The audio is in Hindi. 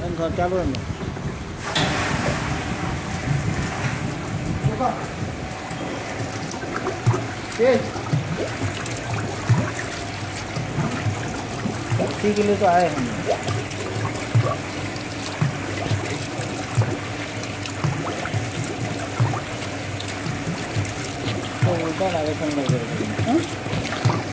घर चालू है ना। इसी के लिए तो आए हम। तो उल्टा लगे